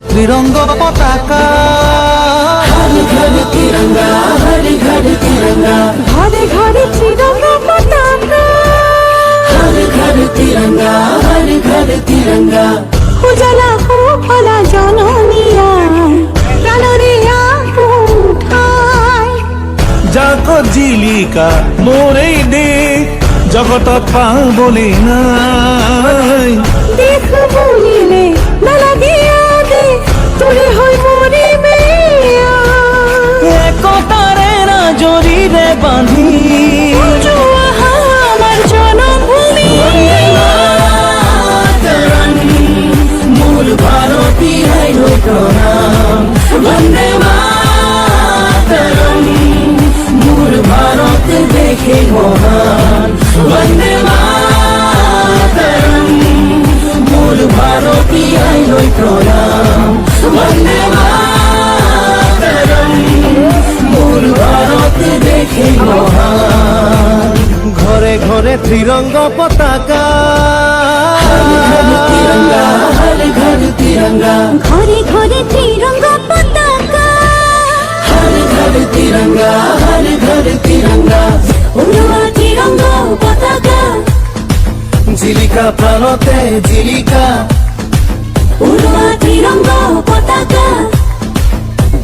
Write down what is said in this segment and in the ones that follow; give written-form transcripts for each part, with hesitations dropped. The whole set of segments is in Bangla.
ত্রিরঙ্গ পতাকা हर घर तिरंगा, हर घर तिरंगा, ঘরে ঘরে ত্রিরঙ্গ পতাকা, हर घर तिरंगा, हर घर तिरंगा। উজালা ফলা জননিয়া প্রাণরে আগুন উঠায়। যাক জিলিকা মোরেই দেশ জগতত পাবলে নাই। দেখ বলিলে নালাগে আগে তোরে হয় মরিবে একতাৰে ৰাজৰীৰে বান্ধি জোৱা আমার জনমভূমি। मूल भारती है प्रणाम, वंदे मातरम। मूल भारत देखे महान, वंदे मातरम। मूल भारती है प्रणाम, वंदे मातरम। मूल भारत देखे महान। ঘৰে ঘৰে ত্ৰিৰংগ পতাকা तिरंगा, हर घर तिरंगा, ঘরে ঘরে ত্রিরঙ্গ পতাকা, हर घर तिरंगा, हर घर तिरंगा। উড়োয়া ত্রিরঙ্গ পতাকা, জিলিকা প্ৰাণতে জিলিকা উড়োয়া ত্রিরঙ্গ পতাকা।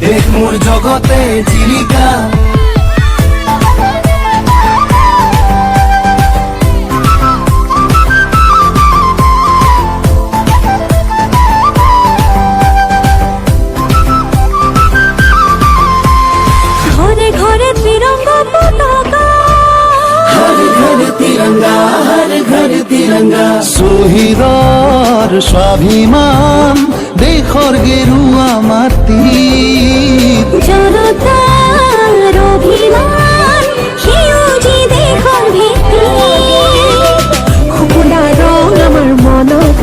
দেশ মোৰ জগতে জিলিকা। ঘরে ঘরে ত্রিরঙ্গ পতাকা, हर घर तिरंगा, हर घर तिरंगा। শহীদৰ স্বাভিমান দেশৰ গেৰুৱা মাটি জনতার অভিমান সেউজী দেশৰ ভেটি। খোলা রং আমার মনত,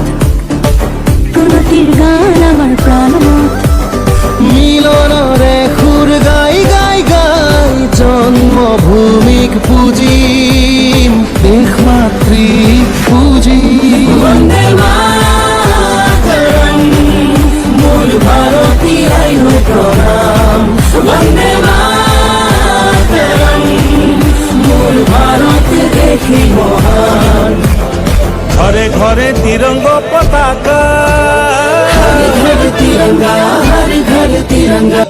প্রণতির গান আমার প্রাণত। মিলনৰে সুৰ গাই গাই গাই জন্মভূমিক পুজিম দেশ মাতৃক পুজিম। वंदे मातरम। मूल भारती है प्रणाम, वंदे मातरम। मूल भारत देखे महान। ঘৰে ঘৰে ত্ৰিৰংগ পতাকা हर घर तिरंगा, हर घर तिरंगा।